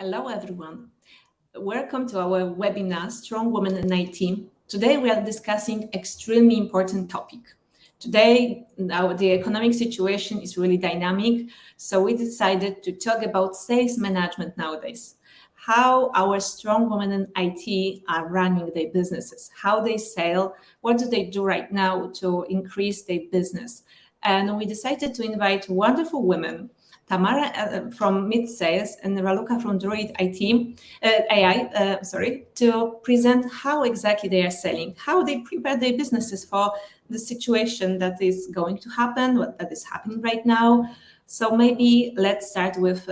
Hello, everyone. Welcome to our webinar, Strong Women in IT. Today, we are discussing extremely important topic. Today, the economic situation is really dynamic, so we decided to talk about sales management nowadays. How our strong women in IT are running their businesses, how they sell, what do they do right now to increase their business. And we decided to invite wonderful women, Tamara from Mid Sales and Raluca from Druid AI, to present how exactly they are selling, how they prepare their businesses for the situation that is going to happen, what that is happening right now. So maybe let's start with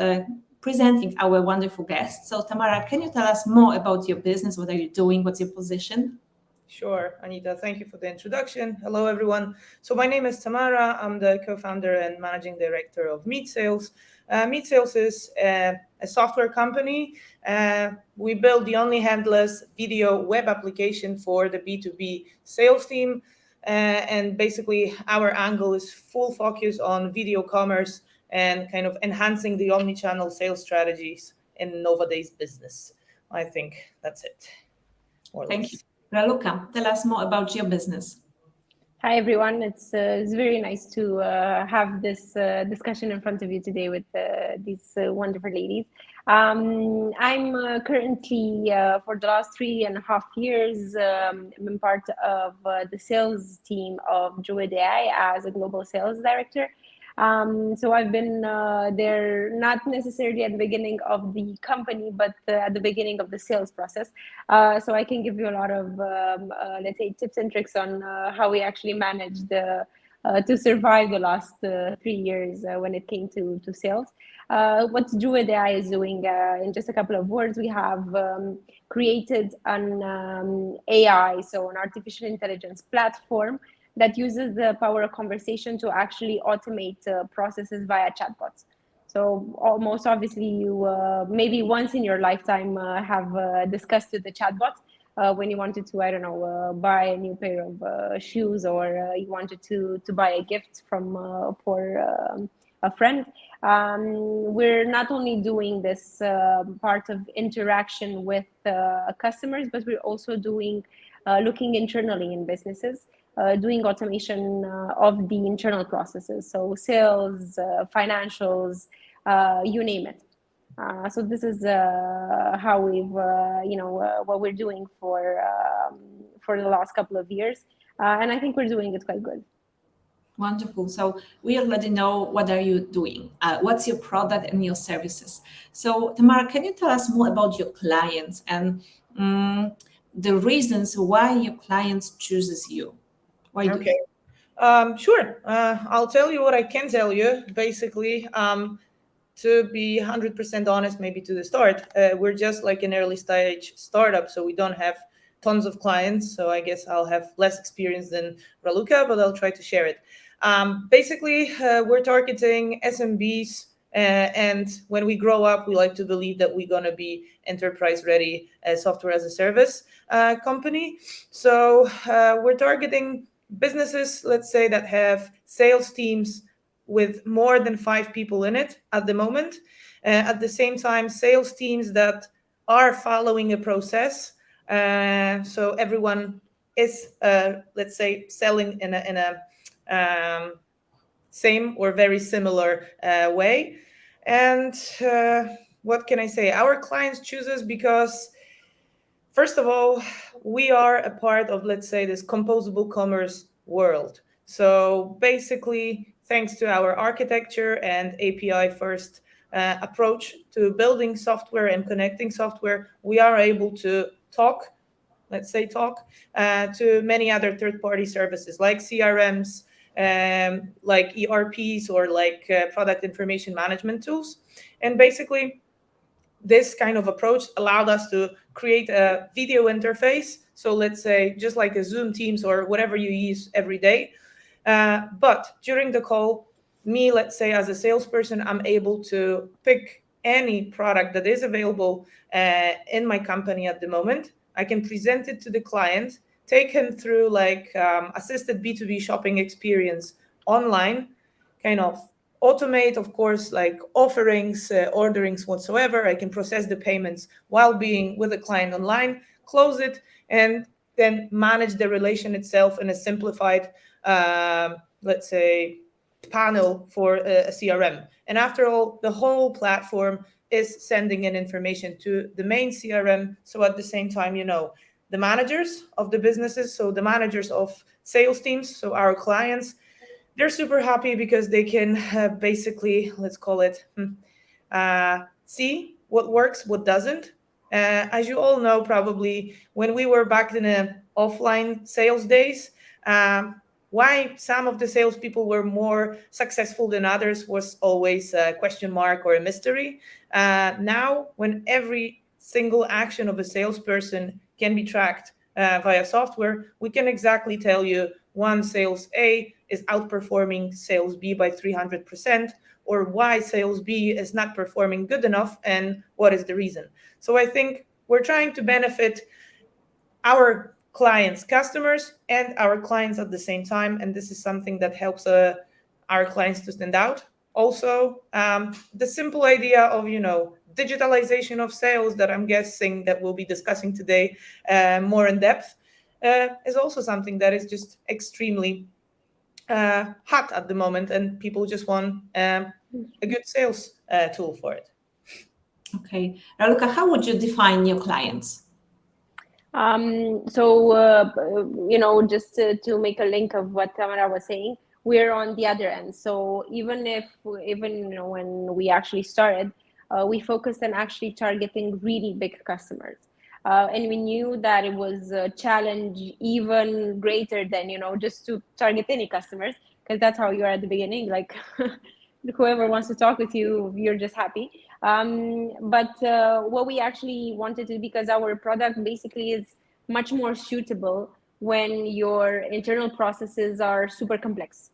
presenting our wonderful guests. So Tamara, can you tell us more about your business? What are you doing? What's your position? Sure, Anita, thank you for the introduction. Hello, everyone. So my name is Tamara. I'm the co-founder and managing director of Meet Sales. Meet Sales is a software company. We build the only headless video web application for the B2B sales team. And basically, our angle is full focus on video commerce and kind of enhancing the omni-channel sales strategies in nowadays business. I think that's it. Thank you. Raluca, tell us more about your business. Hi, everyone. It's very nice to have this discussion in front of you today with these wonderful ladies. I'm currently, for the last 3.5 years, been part of the sales team of Druid AI as a global sales director. So I've been there not necessarily at the beginning of the company, but at the beginning of the sales process. So I can give you a lot of, let's say, tips and tricks on how we actually managed to survive the last 3 years when it came to sales. What Druid AI is doing, in just a couple of words, we have created an AI, so an artificial intelligence platform that uses the power of conversation to actually automate processes via chatbots. So almost obviously you maybe once in your lifetime have discussed with the chatbot when you wanted to, I don't know, buy a new pair of shoes, or you wanted to buy a gift from for a friend. We're not only doing this part of interaction with customers, but we're also doing looking internally in businesses. Doing automation of the internal processes, so sales, financials, you name it. So this is how we've, what we're doing for the last couple of years, and I think we're doing it quite good. Wonderful. So we already know what are you doing, what's your product and your services. So Tamara, can you tell us more about your clients and the reasons why your clients chooses you? Why okay. Sure. I'll tell you what I can tell you. Basically, to be 100% honest, maybe to the start, we're just like an early stage startup, so we don't have tons of clients. So I guess I'll have less experience than Raluca, but I'll try to share it. Basically, we're targeting SMBs. And when we grow up, we like to believe that we're going to be enterprise-ready software as a service company. So we're targeting businesses, let's say, that have sales teams with more than 5 people in it at the moment. At the same time, sales teams that are following a process. So everyone is, let's say, selling in a same or very similar way. And what can I say? Our clients choose us because, first of all, we are a part of, let's say, this composable commerce world. So basically, thanks to our architecture and API first approach to building software and connecting software, we are able to talk to many other third-party services like CRMs, like ERPs, or like product information management tools. And basically, this kind of approach allowed us to create a video interface. So let's say just like a Zoom, Teams, or whatever you use every day. But during the call, me, let's say as a salesperson, I'm able to pick any product that is available in my company at the moment. I can present it to the client, take him through like assisted B2B shopping experience online, kind of automate, of course, like offerings, orderings whatsoever. I can process the payments while being with a client online, close it, and then manage the relation itself in a simplified, let's say, panel for a CRM. And after all, the whole platform is sending in information to the main CRM. So at the same time, the managers of the businesses, so the managers of sales teams, so our clients, they're super happy because they can basically, let's call it, see what works, what doesn't. As you all know, probably when we were back in the offline sales days, why some of the salespeople were more successful than others was always a question mark or a mystery. Now, when every single action of a salesperson can be tracked via software, we can exactly tell you one sales A is outperforming sales B by 300%, or why sales B is not performing good enough and what is the reason. So I think we're trying to benefit our clients, customers, and our clients at the same time. And this is something that helps our clients to stand out. Also, the simple idea of, digitalization of sales that I'm guessing that we'll be discussing today more in depth is also something that is just extremely hot at the moment, and people just want a good sales tool for it. Okay. Raluca, how would you define your clients? Just to make a link of what Tamara was saying, we're on the other end. So even when we actually started, we focused on actually targeting really big customers. And we knew that it was a challenge even greater than, just to target any customers, because that's how you are at the beginning. Like whoever wants to talk with you, you're just happy. But what we actually wanted to, because our product basically is much more suitable when your internal processes are super complex,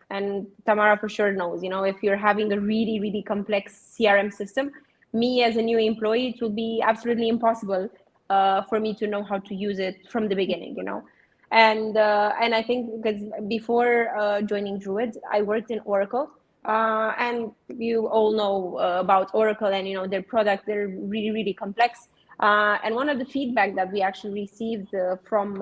and Tamara for sure knows, if you're having a really, really complex CRM system, me as a new employee, it will be absolutely impossible for me to know how to use it from the beginning, And I think because before joining Druid, I worked in Oracle. And you all know about Oracle and their product. They're really, really complex. And one of the feedback that we actually received from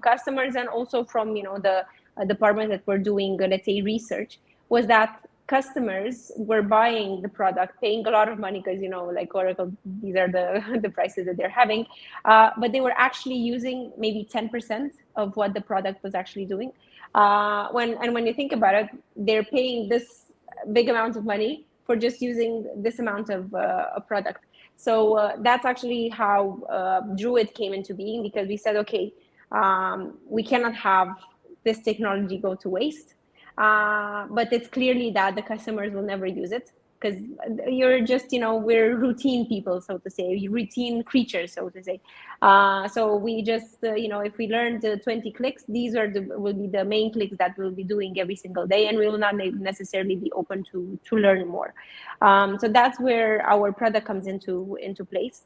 customers and also from the department that were doing let's say research was that customers were buying the product, paying a lot of money because like Oracle, these are the the prices that they're having, but they were actually using maybe 10% of what the product was actually doing. When you think about it, they're paying this big amount of money for just using this amount of a product. So that's actually how Druid came into being, because we said, okay, we cannot have this technology go to waste. But it's clearly that the customers will never use it, because you're just, we're routine people, so to say, routine creatures, so to say. So we just, if we learned 20 clicks, these will be the main clicks that we'll be doing every single day, and we will not necessarily be open to learn more. So that's where our product comes into place,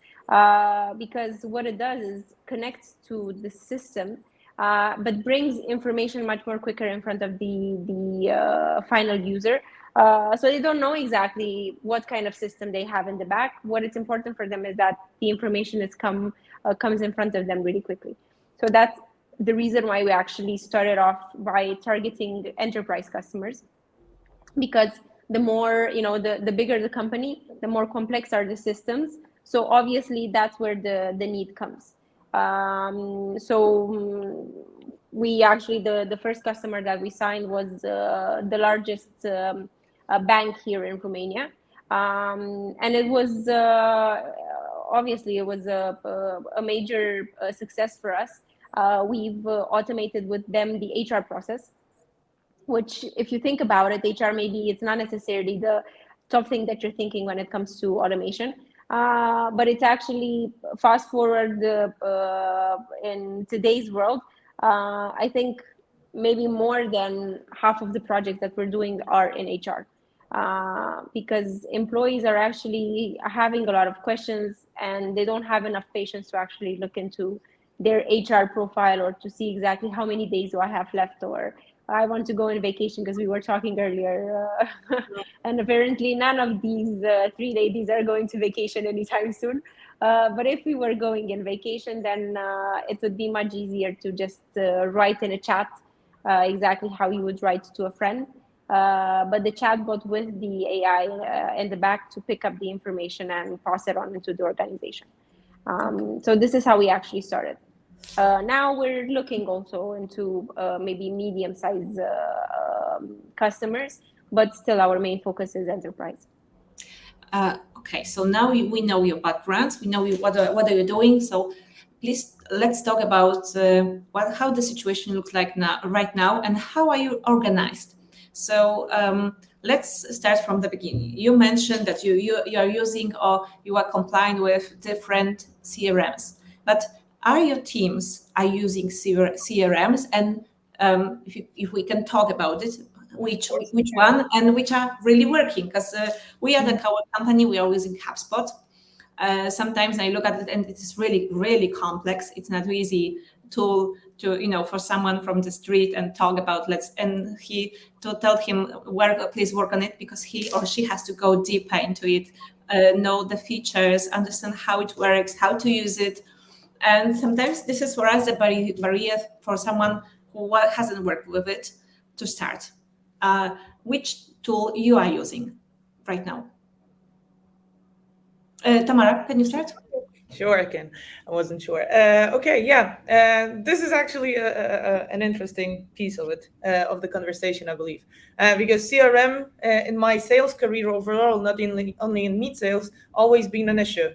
because what it does is connects to the system, but brings information much more quicker in front of the final user. So they don't know exactly what kind of system they have in the back. What is important for them is that the information comes in front of them really quickly. So that's the reason why we actually started off by targeting enterprise customers, because the more, the bigger the company, the more complex are the systems. So obviously that's where the need comes. We actually, the first customer that we signed was the largest bank here in Romania. And it was, obviously it was a major success for us. We've automated with them the HR process, which if you think about it, HR, maybe it's not necessarily the top thing that you're thinking when it comes to automation. But it's actually, fast forward in today's world, I think maybe more than half of the projects that we're doing are in HR, because employees are actually having a lot of questions and they don't have enough patience to actually look into their HR profile or to see exactly how many days do I have left, or I want to go on vacation, because we were talking earlier, and apparently none of these three ladies are going to vacation anytime soon. But if we were going in vacation, then it would be much easier to just write in a chat exactly how you would write to a friend. But the chatbot with the AI in the back to pick up the information and pass it on into the organization. So this is how we actually started. Now we're looking also into maybe medium-sized customers, but still our main focus is enterprise. Okay, so now we know your backgrounds, we know what are you doing. So please let's talk about how the situation looks like right now, and how are you organized. So let's start from the beginning. You mentioned that you are using, or you are complying with, different CRMs, but are your teams are using CRMs, and if we can talk about it, which one, and which are really working, because we are our company, we are using HubSpot. Sometimes I look at it and it is really, really complex. It's not easy tool to, for someone from the street and talk about to tell him please work on it, because he or she has to go deeper into it, know the features, understand how it works, how to use it. And sometimes this is for us a barrier for someone who hasn't worked with it to start. Which tool you are using right now? Tamara, can you start? Sure, I can. I wasn't sure. Okay, yeah. This is actually an interesting piece of it, of the conversation, I believe, because CRM in my sales career overall, not only in meat sales, always been an issue.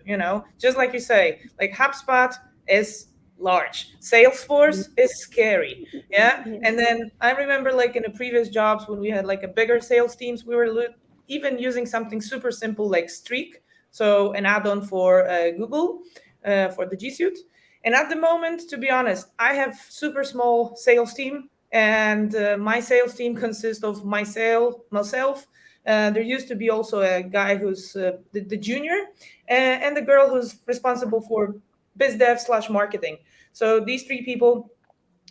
Just like you say, like HubSpot is large, Salesforce is scary, yeah. And then I remember, like in the previous jobs when we had like a bigger sales teams, we were even using something super simple like Streak. So an add-on for Google, for the G Suite. And at the moment, to be honest, I have super small sales team, and my sales team consists of myself. There used to be also a guy who's the junior, and the girl who's responsible for biz dev / marketing. So these three people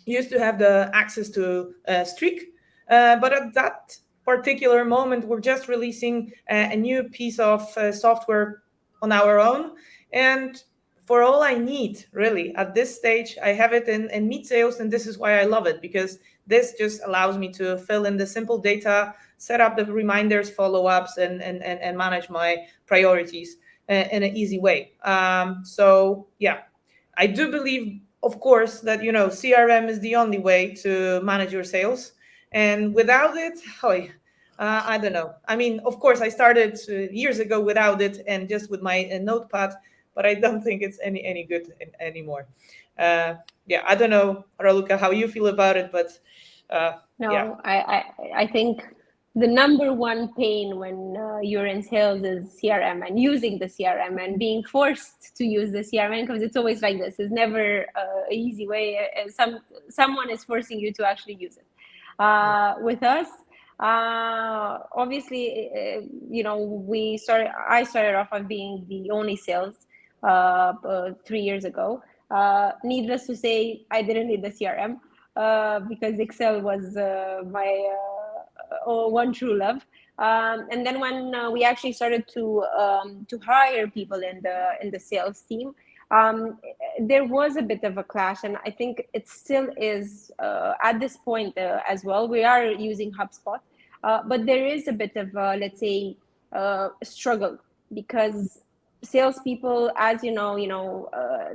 used to have the access to Streak, but at that particular moment, we're just releasing a new piece of software on our own. And for all I need, really, at this stage, I have it in Meet Sales, and this is why I love it, because this just allows me to fill in the simple data, set up the reminders, follow-ups, and manage my priorities in an easy way. So, yeah, I do believe, of course, that CRM is the only way to manage your sales, and without it, I don't know. I mean, of course, I started years ago without it and just with my notepad, but I don't think it's any good anymore. Yeah, I don't know, Raluca, how you feel about it, but No, yeah. I think the number one pain when you're in sales is CRM, and using the CRM and being forced to use the CRM, because it's always like this. It's never an easy way. Someone is forcing you to actually use it. With us, obviously, I started off on being the only sales 3 years ago. Needless to say, I didn't need the CRM because Excel was my one true love. And then when we actually started to hire people in the sales team, there was a bit of a clash, and I think it still is at this point as well. We are using HubSpot, but there is a bit of let's say struggle, because salespeople, as you know,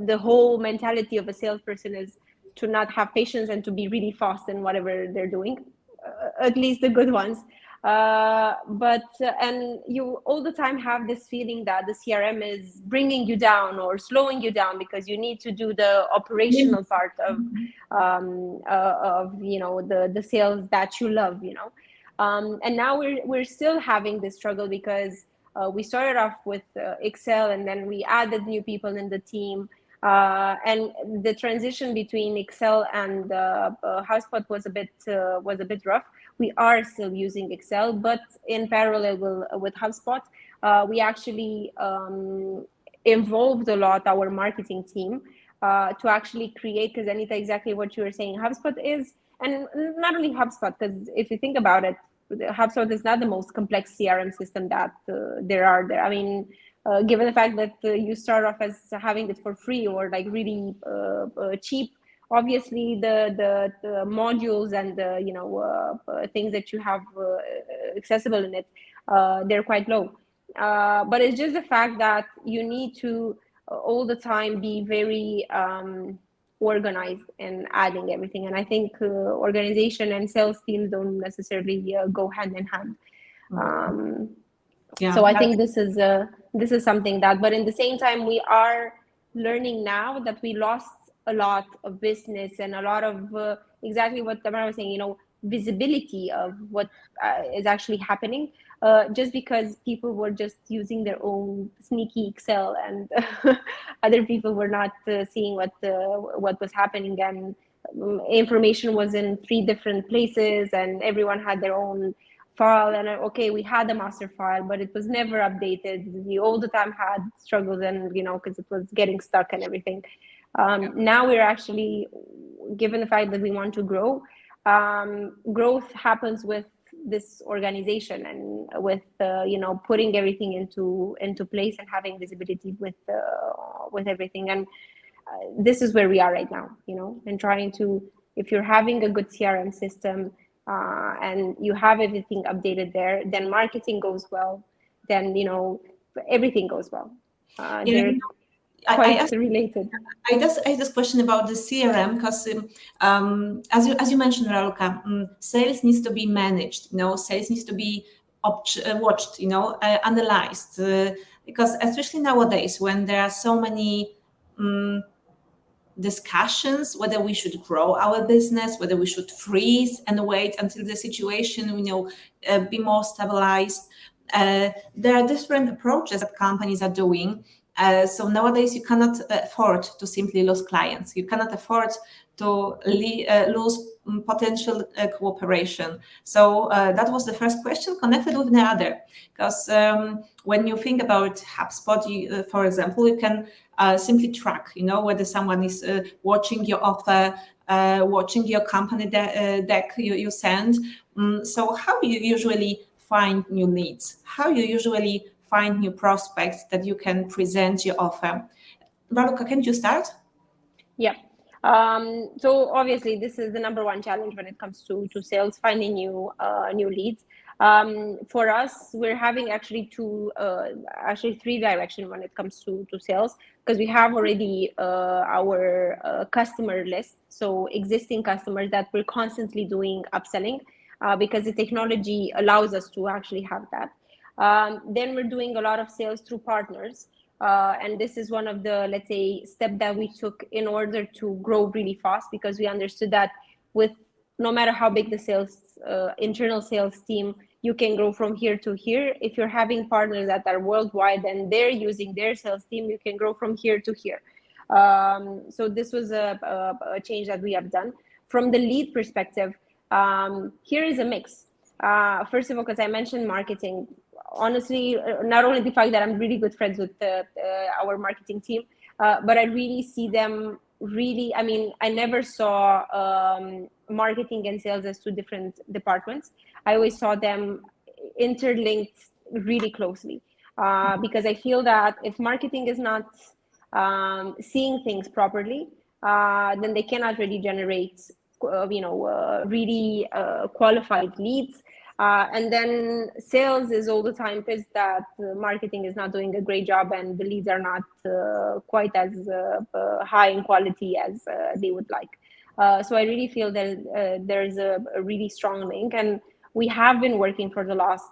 the whole mentality of a salesperson is to not have patience and to be really fast in whatever they're doing, at least the good ones. And you all the time have this feeling that the CRM is bringing you down or slowing you down, because you need to do the operational part of the sales that you love, and now we're still having this struggle, because we started off with Excel, and then we added new people in the team. And the transition between Excel and HubSpot was a bit rough. We are still using Excel, but in parallel with HubSpot, we actually involved a lot our marketing team to actually create, because Anita, exactly what you were saying, HubSpot is and not only HubSpot, because if you think about it, HubSpot is not the most complex CRM system that there are there. I mean, given the fact that you start off as having it for free or like really cheap, obviously the modules and the things that you have accessible in it, they're quite low. But it's just the fact that you need to all the time be very organized and adding everything. And I think organization and sales teams don't necessarily go hand in hand. So I think this is something that, but in the same time, we are learning now that we lost a lot of business and a lot of exactly what Tamara was saying, visibility of what is actually happening, just because people were just using their own sneaky Excel, and other people were not seeing what was happening, and information was in 3 different places, and everyone had their own file. And okay, we had a master file, but it was never updated. We all the time had struggles, and because it was getting stuck and everything. Now we're actually, given the fact that we want to grow, growth happens with this organization and with putting everything into place and having visibility with everything. And this is where we are right now, and trying to, if you're having a good CRM system and you have everything updated there, then marketing goes well, then everything goes well. They're quite related. I asked this question about the CRM because, as you mentioned, Raluca, sales needs to be managed. Sales needs to be watched. Analyzed, because especially nowadays when there are so many discussions whether we should grow our business, whether we should freeze and wait until the situation be more stabilized. There are different approaches that companies are doing. So nowadays you cannot afford to simply lose clients. You cannot afford to lose potential cooperation. So that was the first question connected with the other. Because when you think about HubSpot, for example, you can simply track, whether someone is watching your offer, watching your company deck you send. So how do you usually find new leads? How you usually find new prospects that you can present your offer? Raluca, can you start? Yeah. So obviously this is the number one challenge when it comes to sales, finding new leads. For us, we're having actually 3 directions when it comes to sales, because we have already our customer list, so existing customers that we're constantly doing upselling, because the technology allows us to actually have that. Then we're doing a lot of sales through partners. And this is one of the, let's say, steps that we took in order to grow really fast, because we understood that with no matter how big the sales internal sales team, you can grow from here to here. If you're having partners that are worldwide and they're using their sales team, you can grow from here to here. So this was a change that we have done. From the lead perspective, here is a mix. First of all, because I mentioned marketing, honestly, not only the fact that I'm really good friends with our marketing team, but I really see them really, I never saw marketing and sales as 2 different departments. I always saw them interlinked really closely, because I feel that if marketing is not seeing things properly, then they cannot really generate really qualified leads. And then sales is all the time pissed that marketing is not doing a great job and the leads are not quite as high in quality as they would like. So I really feel that there's a really strong link, and we have been working for the last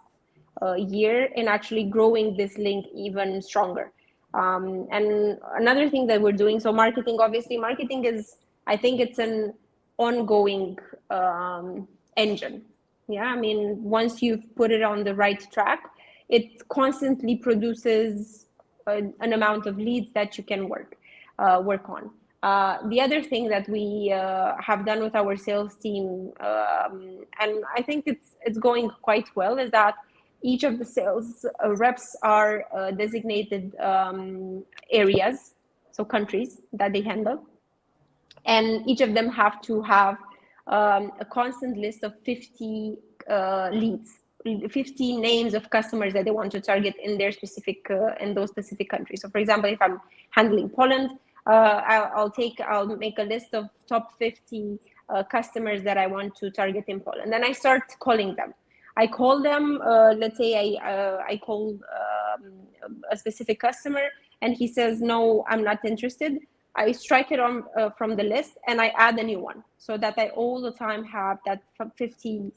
year in actually growing this link even stronger. And another thing that we're doing, so marketing is, I think it's an ongoing engine. Yeah, once you've put it on the right track, it constantly produces an amount of leads that you can work on. The other thing that we have done with our sales team, and I think it's going quite well, is that each of the sales reps are designated areas, so countries that they handle, and each of them have to have a constant list of 50 leads, 50 names of customers that they want to target in their specific in those specific countries. So for example, if I'm handling Poland, I'll make a list of top 50 customers that I want to target in Poland. Then I start calling them. I call them, let's say I call a specific customer and he says, no, I'm not interested. I strike it on from the list and I add a new one, so that I all the time have that 50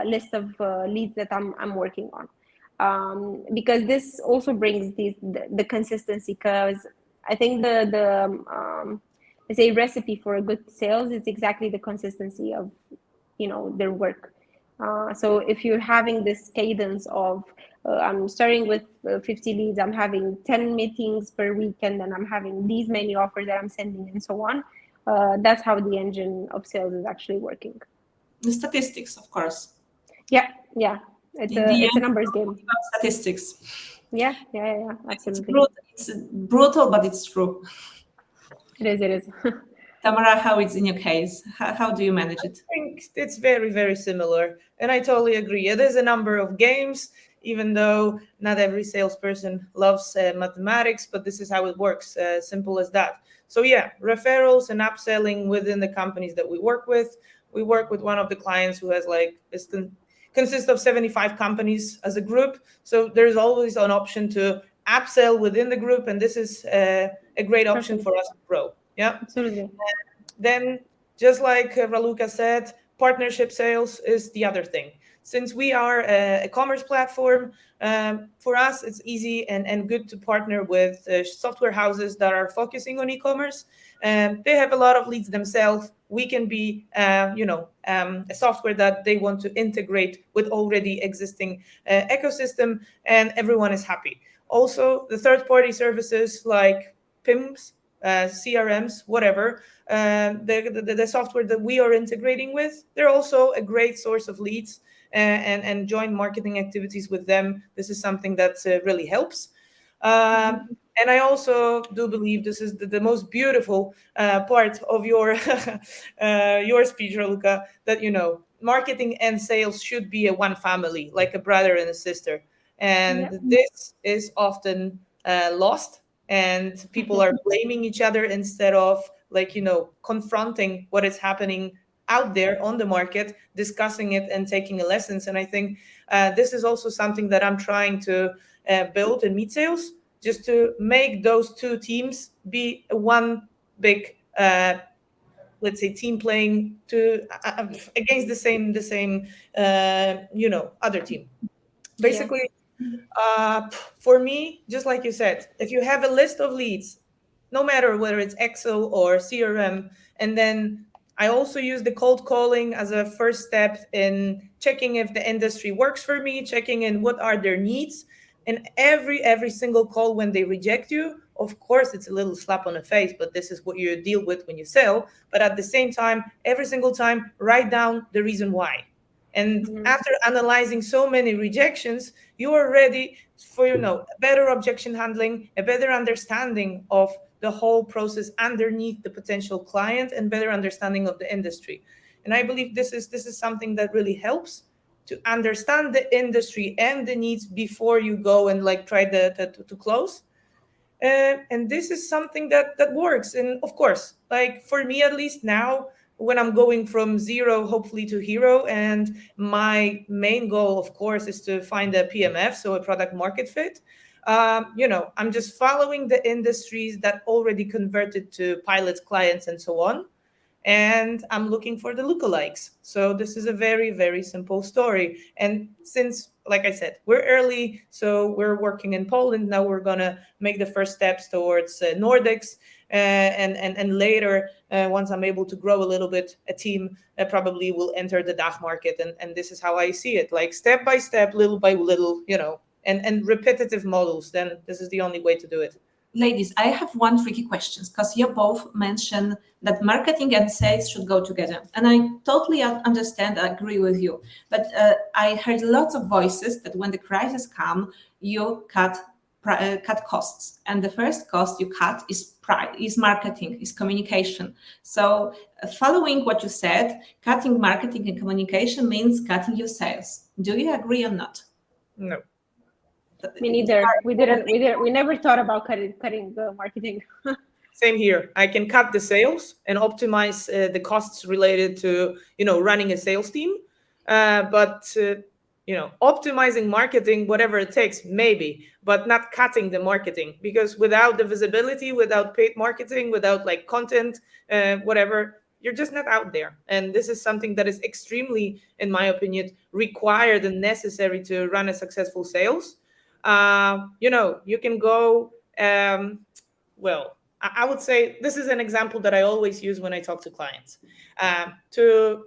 list of leads that I'm working on. Because this also brings the consistency, because I think let's say recipe for a good sales is exactly the consistency of their work. So if you're having this cadence of I'm starting with 50 leads, I'm having 10 meetings per week, and then I'm having these many offers that I'm sending and so on, that's how the engine of sales is actually working. The statistics, of course. Yeah, it's a numbers game. Statistics. Yeah, absolutely. It's brutal, but it's true. It is. Tamara, how it's in your case? How do you manage it? I think it's very, very similar. And I totally agree. It is a number of games, even though not every salesperson loves mathematics, but this is how it works. Simple as that. So yeah, referrals and upselling within the companies that we work with. We work with one of the clients who has consists of 75 companies as a group. So there's always an option to upsell within the group. And this is a great option for us to grow. Yeah, absolutely. Then, just like Raluca said, partnership sales is the other thing. Since we are a commerce platform, for us, it's easy and good to partner with software houses that are focusing on e-commerce. They have a lot of leads themselves. We can be, a software that they want to integrate with already existing ecosystem, and everyone is happy. Also, the third-party services like PIMs, CRMs, whatever, the software that we are integrating with, they're also a great source of leads and joint marketing activities with them. This is something that really helps. And I also do believe this is the most beautiful part of your speech, Raluca, that, marketing and sales should be a one family, like a brother and a sister. And this is often lost. And people are blaming each other instead of confronting what is happening out there on the market, discussing it and taking lessons. And I think this is also something that I'm trying to build in Meet Sales, just to make those two teams be one big, let's say, team playing against the same other team. Basically, for me, just like you said, if you have a list of leads, no matter whether it's Excel or CRM, and then I also use the cold calling as a first step in checking if the industry works for me, checking in what are their needs. And every single call, when they reject you, of course, it's a little slap on the face, but this is what you deal with when you sell. But at the same time, every single time, write down the reason why. And after analyzing so many rejections, you are ready for, a better objection handling, a better understanding of the whole process underneath the potential client, and better understanding of the industry. And I believe this is something that really helps to understand the industry and the needs before you go and try to close. And this is something that works. And of course, for me, at least now, when I'm going from zero, hopefully, to hero, and my main goal, of course, is to find a PMF, so a product market fit. I'm just following the industries that already converted to pilots, clients, and so on. And I'm looking for the lookalikes. So this is a very, very simple story. And since, like I said, we're early, so we're working in Poland. Now we're going to make the first steps towards Nordics. And later, once I'm able to grow a little bit, a team probably will enter the DACH market. And this is how I see it, step by step, little by little, and repetitive models. Then this is the only way to do it. Ladies, I have one tricky question, because you both mentioned that marketing and sales should go together. And I totally understand, I agree with you. But I heard lots of voices that when the crisis comes, you cut cut costs, and the first cost you cut is marketing, is communication. So following what you said, cutting marketing and communication means cutting your sales. Do you agree or not? No. Me neither. We never thought about cutting marketing. Same here. I can cut the sales and optimize the costs related to running a sales team, but optimizing marketing, whatever it takes, maybe, but not cutting the marketing, because without the visibility, without paid marketing, without like content, whatever, you're just not out there. And this is something that is extremely, in my opinion, required and necessary to run a successful sales. You can go. Well, I would say this is an example that I always use when I talk to clients. To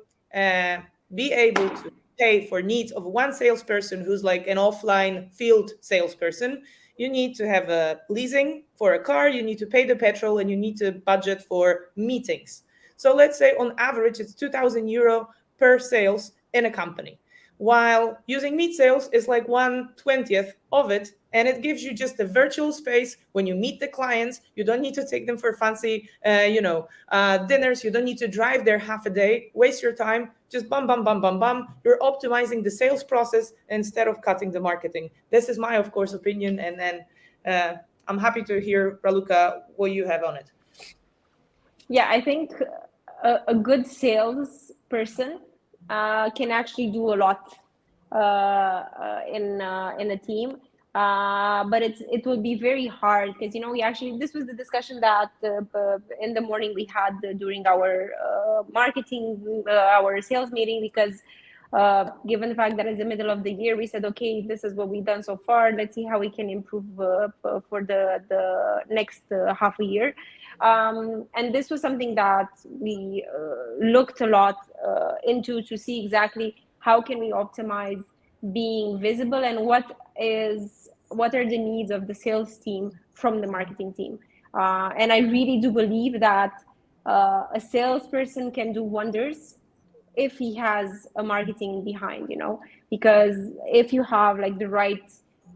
be able to pay for needs of one salesperson who's like an offline field salesperson, you need to have a leasing for a car, you need to pay the petrol, and you need to budget for meetings. So let's say on average, it's 2,000 euro per sales in a company, while using meet sales is like 1/20th of it, and it gives you just a virtual space. When you meet the clients, you don't need to take them for fancy dinners, you don't need to drive there half a day, waste your time, just bum bum bum bum bum. You're optimizing the sales process instead of cutting the marketing. This is my, of course, opinion, and then I'm happy to hear, Raluca, what you have on it. Yeah, I think a good salesperson can actually do a lot in a team, but it will be very hard, because this was the discussion that in the morning we had during our marketing, our sales meeting, because given the fact that it's the middle of the year, we said, okay, this is what we've done so far, let's see how we can improve for the next half a year. And this was something that we looked a lot into, to see exactly how can we optimize being visible, and what are the needs of the sales team from the marketing team. And I really do believe that a salesperson can do wonders if he has a marketing behind, because if you have like the right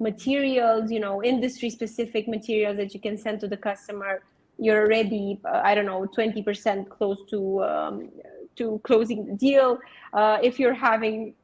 materials, industry specific materials that you can send to the customer, you're already 20% close to closing the deal. If you're having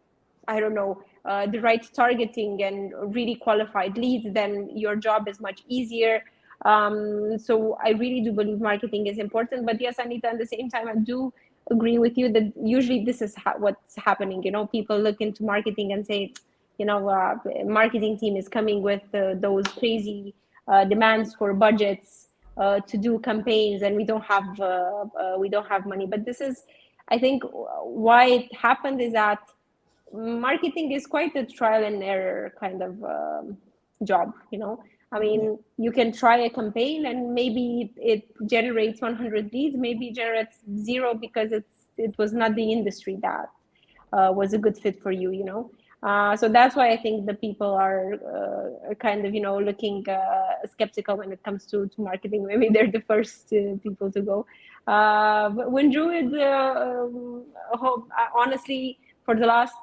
the right targeting and really qualified leads, then your job is much easier. So I really do believe marketing is important. But yes, Anita, at the same time, I do agree with you that usually this is what's happening. People look into marketing and say, marketing team is coming with those crazy demands for budgets to do campaigns, and we don't have money. But this is, I think, why it happened is that marketing is quite a trial and error kind of job. I mean, you can try a campaign and maybe it generates 100 leads, maybe it generates 0 because it was not the industry that was a good fit for you. So that's why I think the people are kind of looking skeptical when it comes to marketing. Maybe they're the first people to go. But when Druid, honestly, for the last,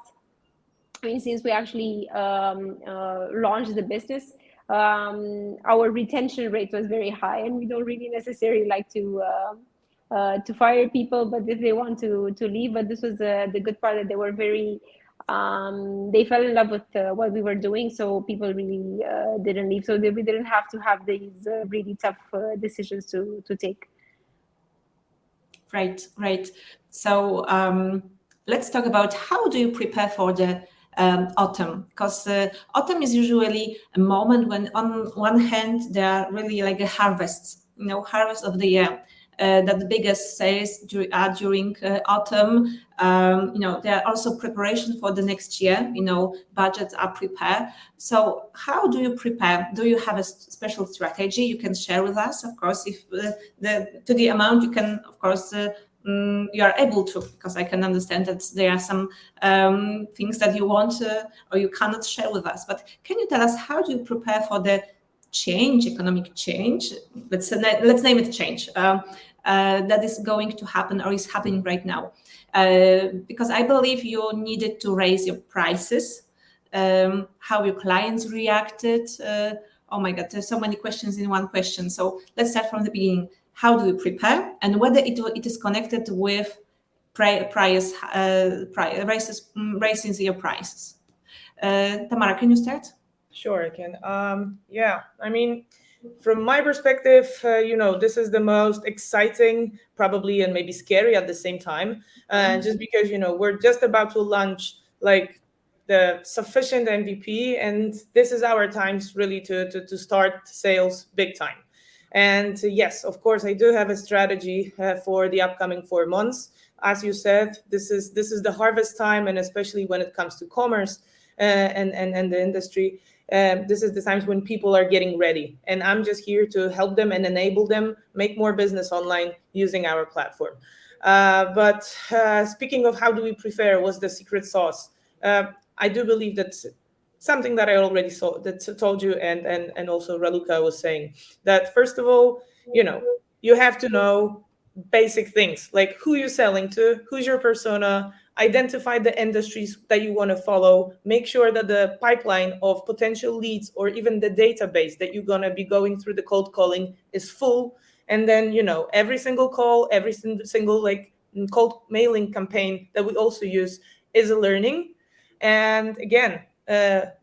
since we actually launched the business, our retention rate was very high, and we don't really necessarily like to fire people, but if they want to leave. But this was the good part, that they were very they fell in love with what we were doing, so people really didn't leave. So we didn't have to have these really tough decisions to take. Right. So let's talk about how do you prepare for the autumn, because autumn is usually a moment when on one hand there are really like a harvest of the year, that the biggest sales are during autumn. There are also preparation for the next year, budgets are prepared. So how do you prepare? Do you have a special strategy you can share with us? Of course, if to the amount you can, of course, you are able to, because I can understand that there are some things that you want or you cannot share with us. But can you tell us, how do you prepare for the economic change? Let's name it change, that is going to happen or is happening right now. Because I believe you needed to raise your prices, how your clients reacted, Oh my God, there's so many questions in one question. So let's start from the beginning. How do you prepare, and whether it is connected with price raising your prices? Tamara, can you start? Sure, I can. Yeah, I mean, from my perspective, this is the most exciting, probably, and maybe scary at the same time, just because we're just about to launch like the sufficient MVP, and this is our times really to start sales big time. And yes, of course, I do have a strategy for the upcoming 4 months. As you said, this is the harvest time, and especially when it comes to commerce and the industry, this is the times when people are getting ready, and I'm just here to help them and enable them make more business online using our platform. But speaking of how do we prepare, what's the secret sauce? I do believe that something that I already saw that told you, and also Raluca was saying that first of all, you have to know basic things like who you're selling to, who's your persona, identify the industries that you want to follow, make sure that the pipeline of potential leads or even the database that you're going to be going through the cold calling is full. And then every single call, every single like cold mailing campaign that we also use is a learning. And again,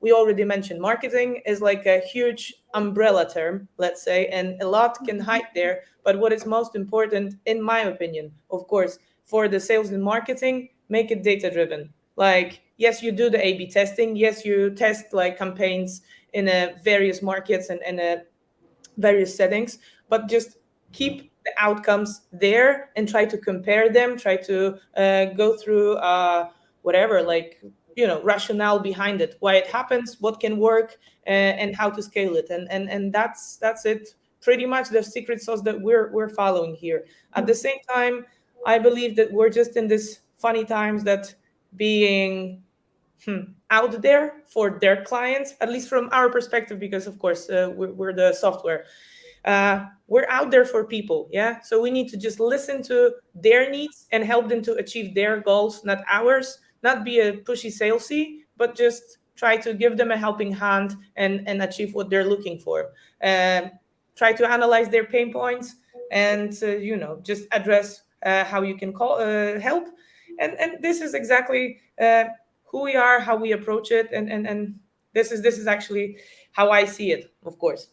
we already mentioned marketing is like a huge umbrella term, let's say, and a lot can hide there. But what is most important, in my opinion, of course, for the sales and marketing, make it data driven. Like, yes, you do the A/B testing. Yes, you test like campaigns in various markets and various settings, but just keep the outcomes there and try to compare them. Try to go through whatever, like rationale behind it, why it happens, what can work, and how to scale it. And that's it. Pretty much the secret sauce that we're following here. At the same time, I believe that we're just in this funny times that being out there for their clients, at least from our perspective, because of course we're the software. We're out there for people, yeah. So we need to just listen to their needs and help them to achieve their goals, not ours. Not be a pushy salesy, but just try to give them a helping hand and achieve what they're looking for. Try to analyze their pain points and just address how you can help. And this is exactly who we are, how we approach it, and this is actually how I see it, of course.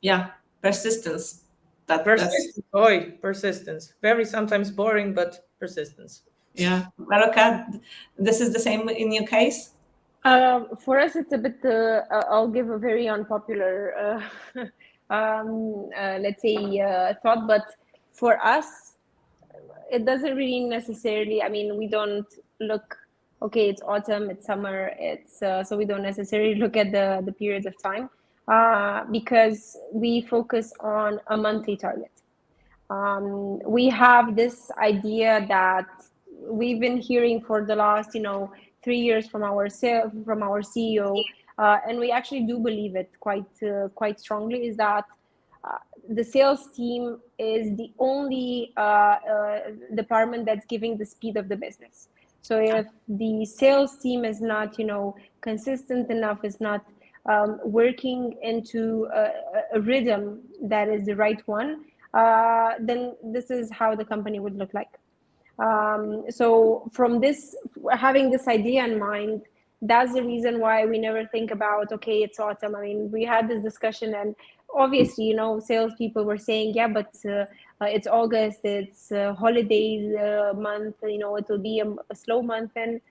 Yeah, persistence. Persistence. Oi, persistence. Very sometimes boring, but persistence. Yeah, Raluca, this is the same in your case. For us, it's a bit. I'll give a very unpopular, let's say, thought, but for us, it doesn't really necessarily. I mean, we don't look. Okay, it's autumn, it's summer, it's so we don't necessarily look at the periods of time because we focus on a monthly target. We have this idea that we've been hearing for the last 3 years from our CEO, and we actually do believe it quite strongly, is that the sales team is the only department that's giving the speed of the business. So if the sales team is not consistent enough, is not working into a rhythm that is the right one, then this is how the company would look like. So from this, having this idea in mind, that's the reason why we never think about, okay, it's autumn. I mean, we had this discussion, and obviously, salespeople were saying, yeah, but it's August, it's holidays month, it will be a slow month. And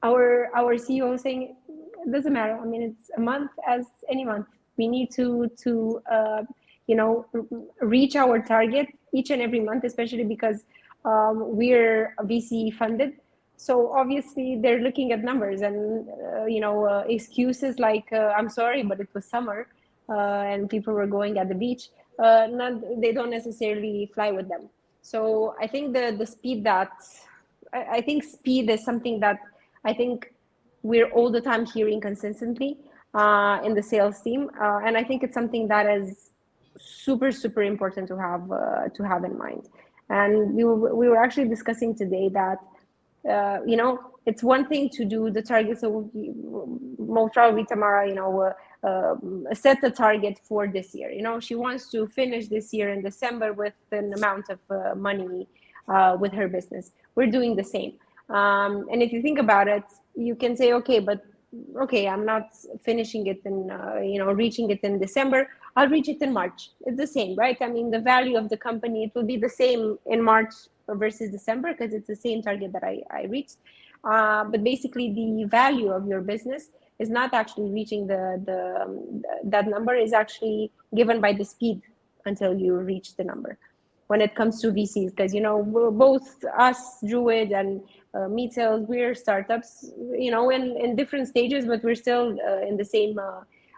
our CEO saying, it doesn't matter. I mean, it's a month as any month. We need to reach our target each and every month, especially because we're VC funded. So obviously they're looking at numbers and excuses like I'm sorry, but it was summer and people were going at the beach. They don't necessarily fly with them. So I think the speed that I think speed is something that I think we're all the time hearing consistently in the sales team, and I think it's something that is super important to have in mind. And we were actually discussing today that it's one thing to do the target. So most probably Tamara, set a target for this year. She wants to finish this year in December with an amount of money with her business. We're doing the same. And if you think about it, you can say, okay, I'm not finishing it in, reaching it in December. I'll reach it in March. It's the same, right? I mean, the value of the company, it will be the same in March versus December because it's the same target that I reached. But basically, the value of your business is not actually reaching that number, is actually given by the speed until you reach the number. When it comes to VCs, because we're both us, Druid and Meat Sales, we're startups, in different stages, but we're still in the same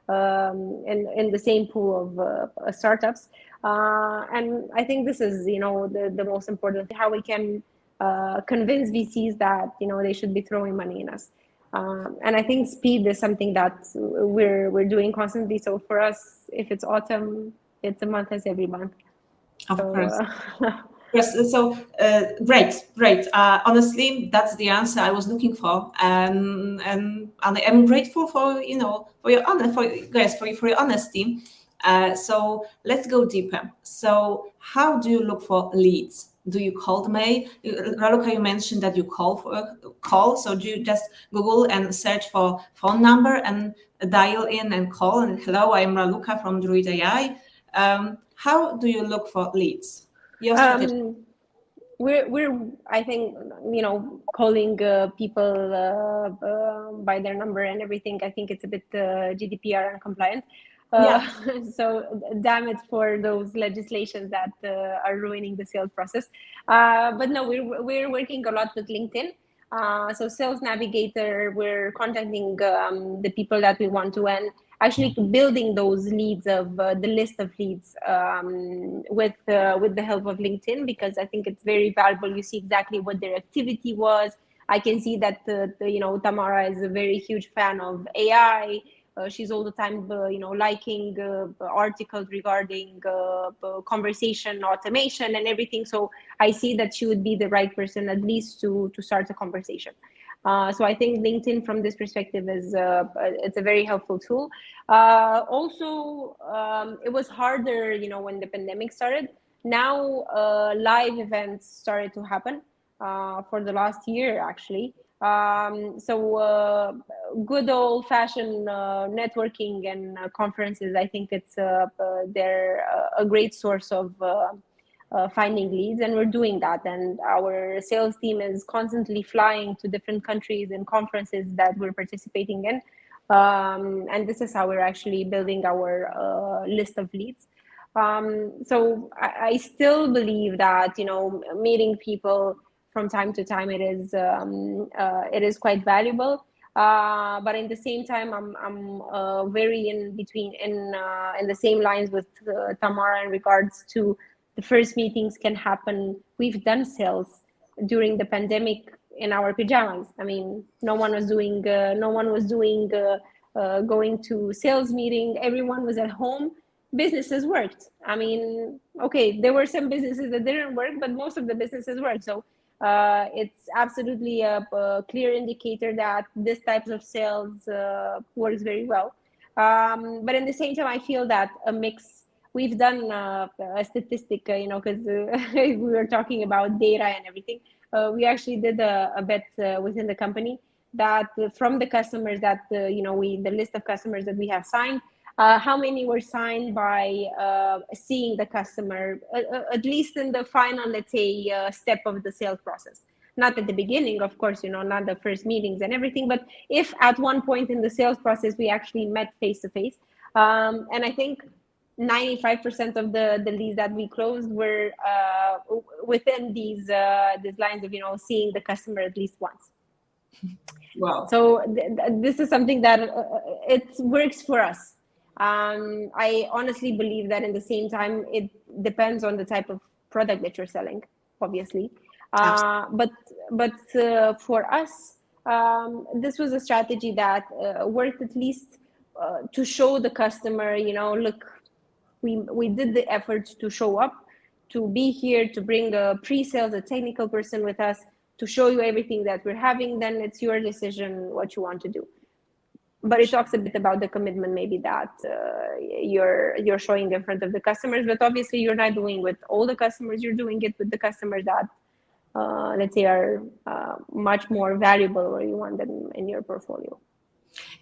in the same pool of startups. And I think this is the most important, how we can convince VCs that they should be throwing money in us. And I think speed is something that we're doing constantly. So for us, if it's autumn, it's a month as every month. Of course. Yes, so great. Honestly, that's the answer I was looking for, and I'm grateful for for your for your honesty. So let's go deeper. So how do you look for leads? Do you call them? Raluca, you mentioned that you call. So do you just Google and search for phone number and dial in and call and hello, I'm Raluca from Druid AI. How do you look for leads? Your strategy. We're I think calling people by their number and everything. I think it's a bit GDPR and compliant. Yeah. So damn it for those legislations that are ruining the sales process. But no, we're working a lot with LinkedIn. So Sales Navigator, we're contacting the people that we want to, and actually building those leads of the list of leads with the help of LinkedIn, because I think it's very valuable. You see exactly what their activity was. I can see that Tamara is a very huge fan of AI. She's all the time, liking articles regarding conversation automation and everything. So I see that she would be the right person, at least to start a conversation. So I think LinkedIn, from this perspective, is it's a very helpful tool. Also, it was harder, when the pandemic started. Now, live events started to happen for the last year, actually. So good old-fashioned networking and conferences, I think they're a great source of finding leads, and we're doing that. And our sales team is constantly flying to different countries and conferences that we're participating in. And this is how we're actually building our list of leads. So I still believe that, meeting people from time to time, it is quite valuable. But in the same time, I'm very in the same lines with Tamara in regards to the first meetings can happen. We've done sales during the pandemic in our pajamas. I mean, no one was doing going to sales meeting. Everyone was at home. Businesses worked. I mean, okay, there were some businesses that didn't work, but most of the businesses worked. So it's absolutely a clear indicator that this type of sales works very well. But at the same time, I feel that a mix. We've done a statistic, because we were talking about data and everything. We actually did a bet within the company that from the customers that the list of customers that we have signed, how many were signed by seeing the customer at least in the final, let's say, step of the sales process. Not at the beginning, of course, not the first meetings and everything, but if at one point in the sales process we actually met face to face, and I think 95% of the leads that we closed were within these lines of seeing the customer at least once. Wow. So this is something that it works for us. I honestly believe that in the same time, it depends on the type of product that you're selling, obviously. But for us, this was a strategy that worked, at least to show the customer, look, we did the effort to show up, to be here, to bring a pre-sales, a technical person with us, to show you everything that we're having. Then it's your decision what you want to do. but it talks a bit about the commitment maybe that you're showing in front of the customers. But obviously you're not doing with all the customers, you're doing it with the customers that let's say are much more valuable or you want them in your portfolio.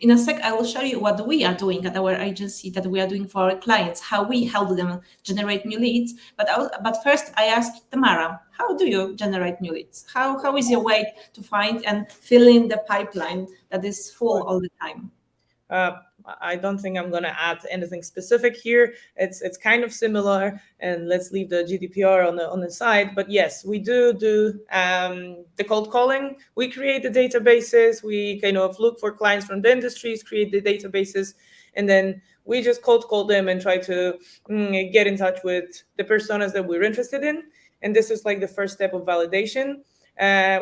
In a sec, I will show you what we are doing at our agency, that we are doing for our clients, how we help them generate new leads. But first, I asked Tamara, how do you generate new leads? How is your way to find and fill in the pipeline that is full all the time? I don't think I'm going to add anything specific here. It's kind of similar, and let's leave the GDPR on the side. But yes, we do the cold calling. We create the databases. We kind of look for clients from the industries, create the databases, and then we just cold call them and try to get in touch with the personas that we're interested in. And this is like the first step of validation.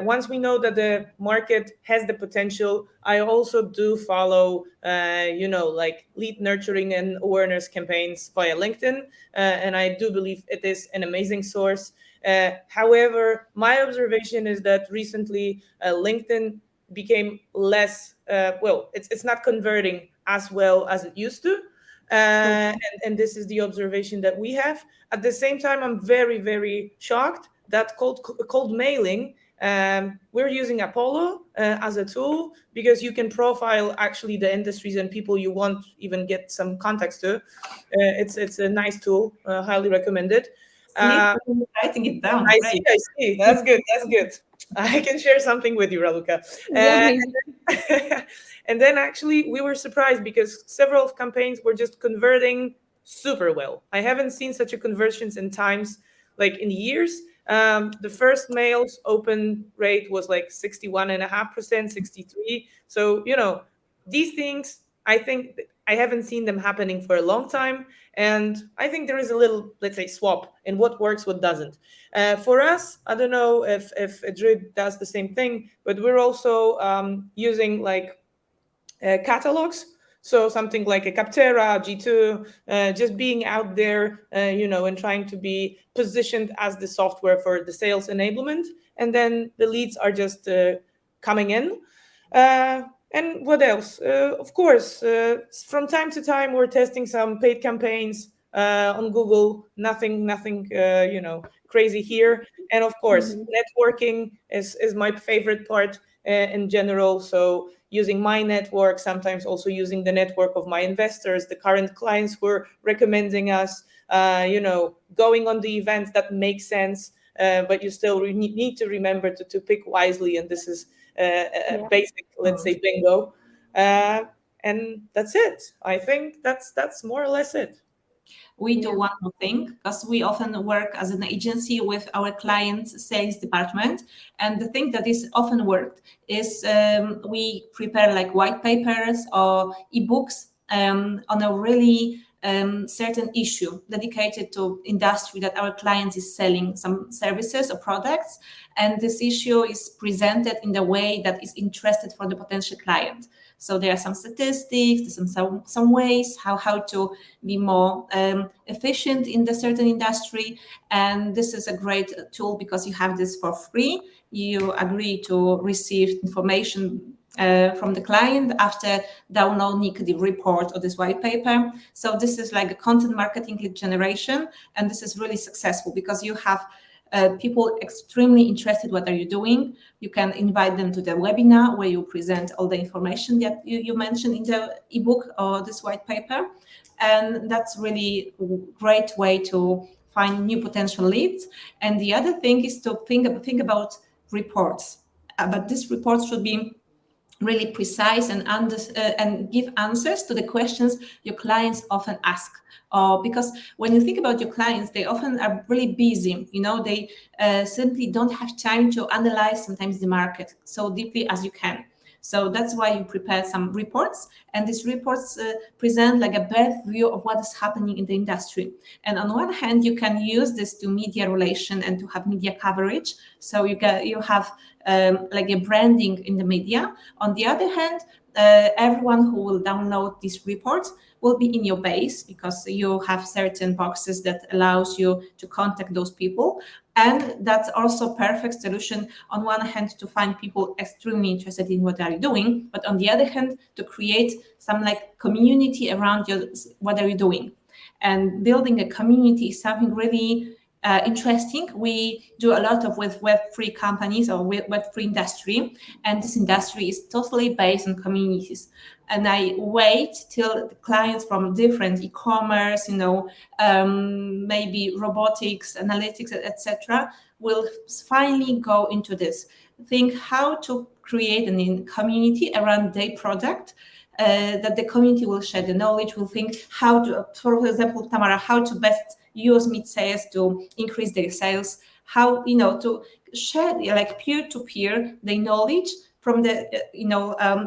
Once we know that the market has the potential, I also do follow, like lead nurturing and awareness campaigns via LinkedIn. And I do believe it is an amazing source. However, my observation is that recently LinkedIn became less, it's not converting as well as it used to. And this is the observation that we have. At the same time, I'm very, very shocked that cold mailing, we're using Apollo as a tool because you can profile actually the industries and people you want, even get some context to. It's a nice tool, highly recommended. Writing it down. I see. That's good. I can share something with you, Raluca. And then actually we were surprised because several campaigns were just converting super well. I haven't seen such a conversions in times, like in years. The first mails open rate was like 61.5%, 63. So, these things, I think I haven't seen them happening for a long time. And I think there is a little, let's say, swap in what works, what doesn't. For us, I don't know if Druid does the same thing, but we're also using like catalogs. So something like a Capterra, G2, just being out there, and trying to be positioned as the software for the sales enablement. And then the leads are just coming in. And what else? Of course, from time to time, we're testing some paid campaigns on Google. Nothing, crazy here. And of course, networking is my favorite part in general. So using my network, sometimes also using the network of my investors, the current clients who are recommending us, going on the events that make sense, but you still need to remember to pick wisely. And this is a basic, let's say, bingo. And that's it. I think that's more or less it. We do one more thing, because we often work as an agency with our clients' sales department. And the thing that is often worked is we prepare like white papers or ebooks on a really certain issue dedicated to industry that our client is selling some services or products. And this issue is presented in the way that is interested for the potential client. So there are some statistics, some ways how to be more efficient in the certain industry. And this is a great tool because you have this for free. You agree to receive information from the client after downloading the report or this white paper. So this is like a content marketing lead generation. And this is really successful because you have people extremely interested what are you doing. You can invite them to the webinar where you present all the information that you mentioned in the ebook or this white paper. And that's really a great way to find new potential leads. And the other thing is to think about reports. But these reports should be really precise and give answers to the questions your clients often ask. Because when you think about your clients, they often are really busy. They simply don't have time to analyze sometimes the market so deeply as you can. So that's why you prepare some reports, and these reports present like a birth view of what is happening in the industry. And on one hand, you can use this to media relation and to have media coverage. So you have like a branding in the media. On the other hand, everyone who will download these reports will be in your base because you have certain boxes that allows you to contact those people. And that's also a perfect solution on one hand to find people extremely interested in what are you doing, but on the other hand to create some like community around what are you doing. And building a community is something really interesting. We do a lot of with Web3 companies or Web3 industry, and this industry is totally based on communities. And I wait till the clients from different e-commerce, maybe robotics, analytics, etc., will finally go into this. Think how to create a community around their product. That the community will share the knowledge, will think how to, for example, Tamara, how to best use mid sales to increase their sales, how to share like peer-to-peer the knowledge from the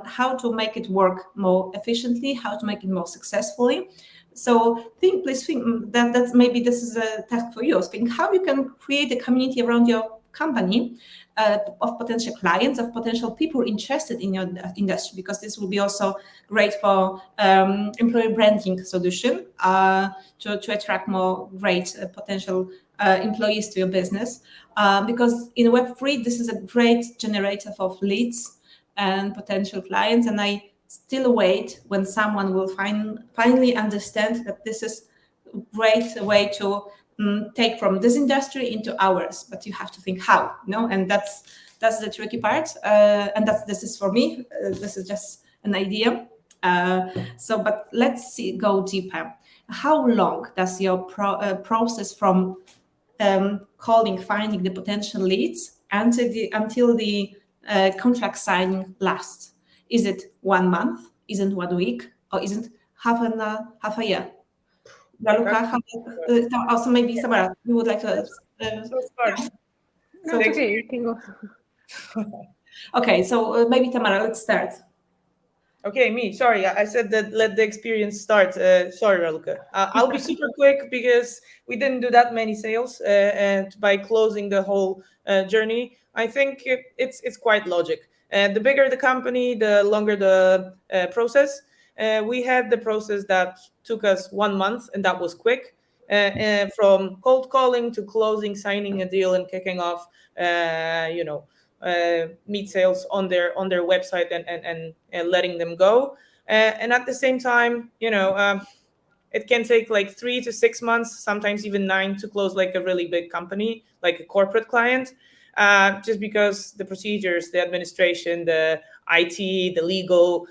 how to make it work more efficiently, how to make it more successfully. So please think that's maybe this is a task for you. Think how you can create a community around your company of potential clients, of potential people interested in your industry, because this will be also great for employee branding solution to attract more great potential employees to your business. Because in Web3, this is a great generator of leads and potential clients. And I still wait when someone will finally understand that this is a great way to take from this industry into ours. But you have to think how, and that's the tricky part. And this is for me. This is just an idea. But let's go deeper. How long does your process from calling, finding the potential leads until the contract signing lasts? Is it 1 month? Is it 1 week? Or is it half a year? Raluca, also maybe Tamara, you would like to start. No, it's okay, you can go. Okay, so maybe Tamara, let's start. Okay, me. Sorry, I said that let the experience start. Sorry, Raluca. I'll be super quick because we didn't do that many sales, and by closing the whole journey, I think it's quite logic. The bigger the company, the longer the process. We had the process that took us 1 month, and that was quick. From cold calling to closing, signing a deal, and kicking off. Meet sales on their website and letting them go. And at the same time, it can take like 3 to 6 months, sometimes even 9, to close like a really big company, like a corporate client, just because the procedures, the administration, the IT, the legal,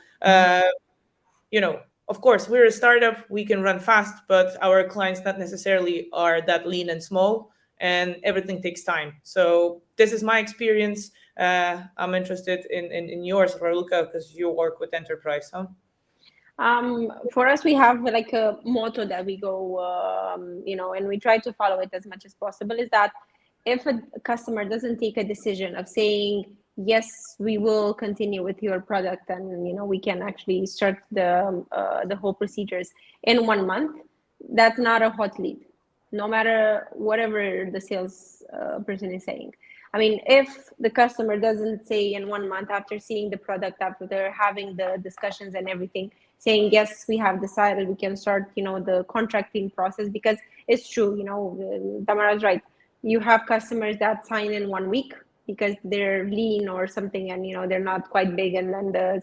of course, we're a startup, we can run fast, but our clients not necessarily are that lean and small, and everything takes time. So this is my experience. I'm interested in yours, Raluca, because you work with enterprise, huh? For us, we have like a motto that we go, and we try to follow it as much as possible, is that if a customer doesn't take a decision of saying, yes, we will continue with your product, and we can actually start the whole procedures in 1 month, that's not a hot lead, no matter whatever the sales person is saying. I mean, if the customer doesn't say in 1 month after seeing the product, after they're having the discussions and everything, saying, yes, we have decided we can start, the contracting process, because it's true, Tamara's right. You have customers that sign in 1 week because they're lean or something, and, they're not quite big. And then the,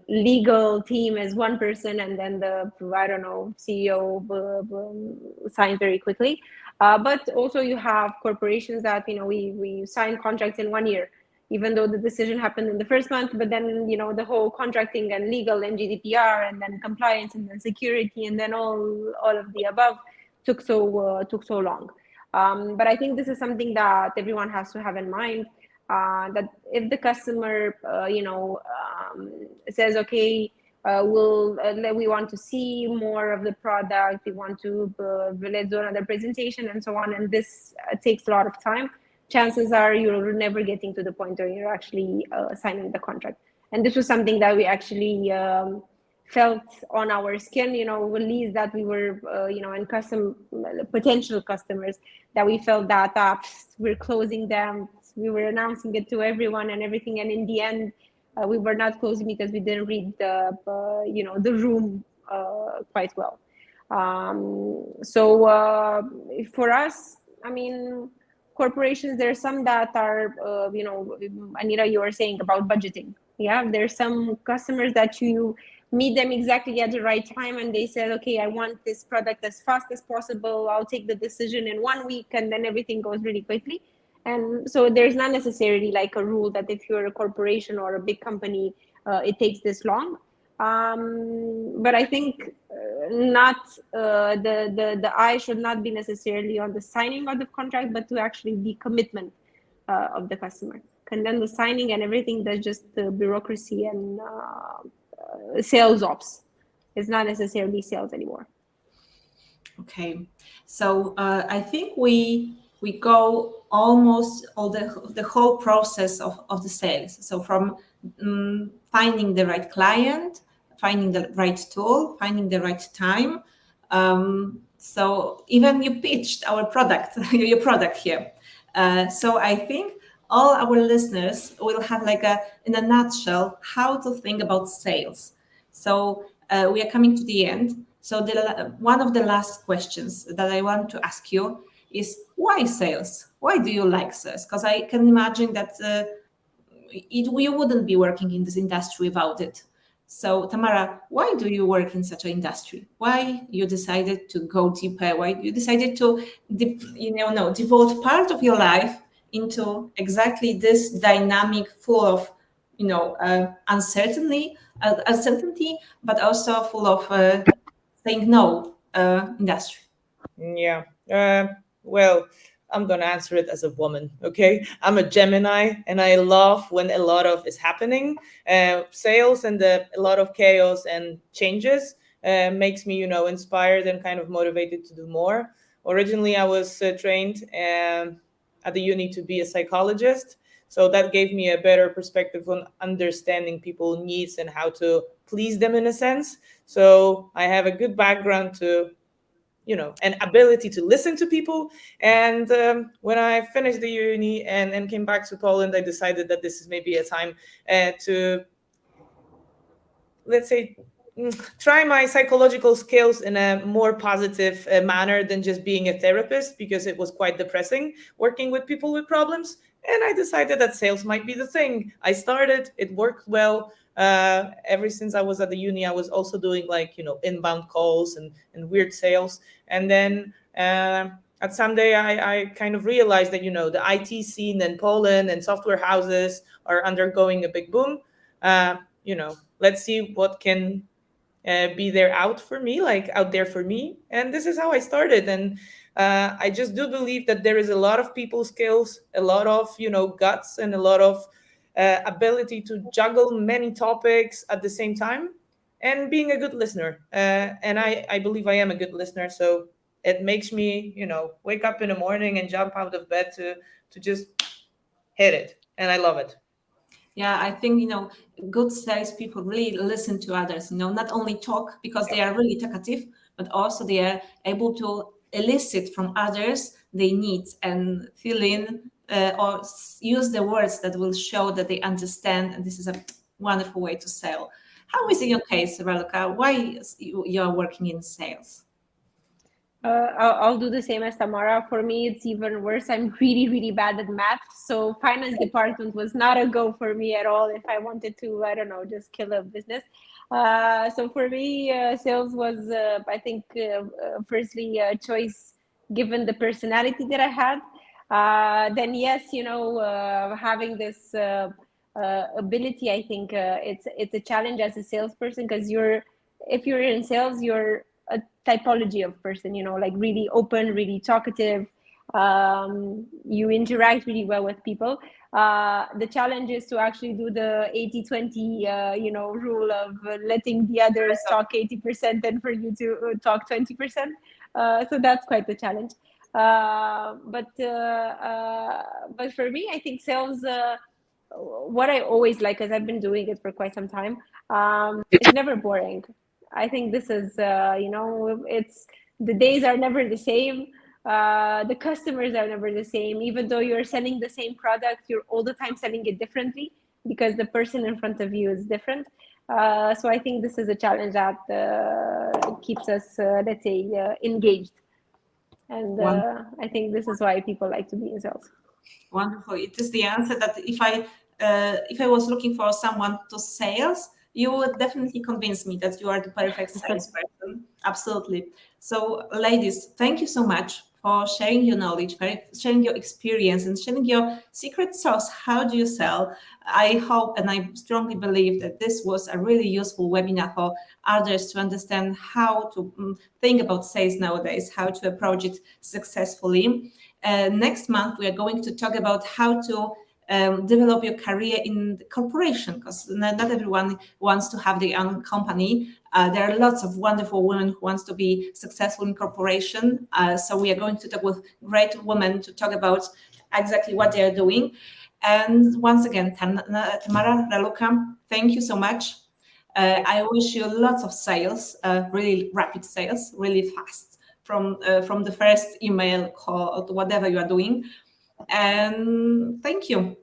legal team is one person, and then the, CEO signs very quickly. But also you have corporations that, we sign contracts in 1 year, even though the decision happened in the first month, but then, the whole contracting and legal and GDPR and then compliance and then security and then all of the above took so long. But I think this is something that everyone has to have in mind, that if the customer, says, okay, we want to see more of the product, we want to let's do another presentation and so on, and this takes a lot of time, chances are you're never getting to the point where you're actually signing the contract. And this was something that we actually felt on our skin, release that we were, and potential customers, that we felt that we're closing them, we were announcing it to everyone and everything, and in the end, we were not closing because we didn't read the room quite well. So for us, I mean, corporations, there are some that are, Anita, you were saying about budgeting. Yeah, there's some customers that you meet them exactly at the right time and they said, okay, I want this product as fast as possible. I'll take the decision in 1 week, and then everything goes really quickly. And so there's not necessarily like a rule that if you're a corporation or a big company, it takes this long. But I think not the eye should not be necessarily on the signing of the contract, but to actually the commitment of the customer. And then the signing and everything, that's just the bureaucracy and sales ops. It's not necessarily sales anymore. Okay, so I think we go almost all the whole process of the sales. So from finding the right client, finding the right tool, finding the right time. So even you pitched our product, your product here. So I think all our listeners will have like in a nutshell, how to think about sales. So we are coming to the end. So one of the last questions that I want to ask you is, why sales? Why do you like sales? Because I can imagine that we wouldn't be working in this industry without it. So Tamara, why do you work in such an industry? Why you decided to go deeper? Why you decided to devote part of your life into exactly this dynamic, full of uncertainty, but also full of saying no industry? Yeah. Well, I'm gonna answer it as a woman. Okay, I'm a Gemini, and I love when a lot of is happening. Sales and a lot of chaos and changes makes me, inspired and kind of motivated to do more. Originally, I was trained at the uni to be a psychologist, so that gave me a better perspective on understanding people's needs and how to please them in a sense. So I have a good background to an ability to listen to people. And when I finished the uni and came back to Poland, I decided that this is maybe a time to, let's say, try my psychological skills in a more positive manner than just being a therapist, because it was quite depressing working with people with problems. And I decided that sales might be the thing. I started, it worked well. Ever since I was at the uni, I was also doing inbound calls and weird sales. And then at some day, I kind of realized that, the IT scene in Poland and software houses are undergoing a big boom. Let's see what can be there out there for me. And this is how I started. And I just do believe that there is a lot of people skills, a lot of guts, and a lot of ability to juggle many topics at the same time, and being a good listener. And I believe I am a good listener. So it makes me wake up in the morning and jump out of bed to just hit it. And I love it. Yeah, I think, good salespeople really listen to others, not only talk because they are really talkative, but also they are able to elicit from others their needs and fill in or use the words that will show that they understand. And this is a wonderful way to sell. How is it in your case, Raluca? Why you are working in sales? I'll do the same as Tamara. For me, it's even worse. I'm really, really bad at math. So finance department was not a go for me at all if I wanted to, I don't know, just kill a business. So for me, sales was, I think, firstly, a choice given the personality that I had. Then yes, having this ability, I think it's a challenge as a salesperson, because if you're in sales, you're a typology of person, like really open, really talkative. You interact really well with people. The challenge is to actually do the 80-20, rule of letting the others talk 80% and for you to talk 20%. So that's quite the challenge. But for me, I think sales, what I always like, because I've been doing it for quite some time, it's never boring. I think this is, it's the days are never the same. The customers are never the same. Even though you're selling the same product, you're all the time selling it differently because the person in front of you is different. So I think this is a challenge that keeps us, let's say, engaged. And I think this is why people like to be in sales. Wonderful. It is the answer that if I was looking for someone to sales, you would definitely convince me that you are the perfect salesperson. Absolutely. So, ladies, thank you so much for sharing your knowledge, for sharing your experience, and sharing your secret sauce. How do you sell? I hope and I strongly believe that this was a really useful webinar for others to understand how to think about sales nowadays, how to approach it successfully. Next month, we are going to talk about how to develop your career in the corporation, because not everyone wants to have their own company. There are lots of wonderful women who wants to be successful in corporation. So we are going to talk with great women to talk about exactly what they are doing. And once again, Tamara, Raluca, thank you so much. I wish you lots of sales, really rapid sales, really fast from the first email call or whatever you are doing. And thank you.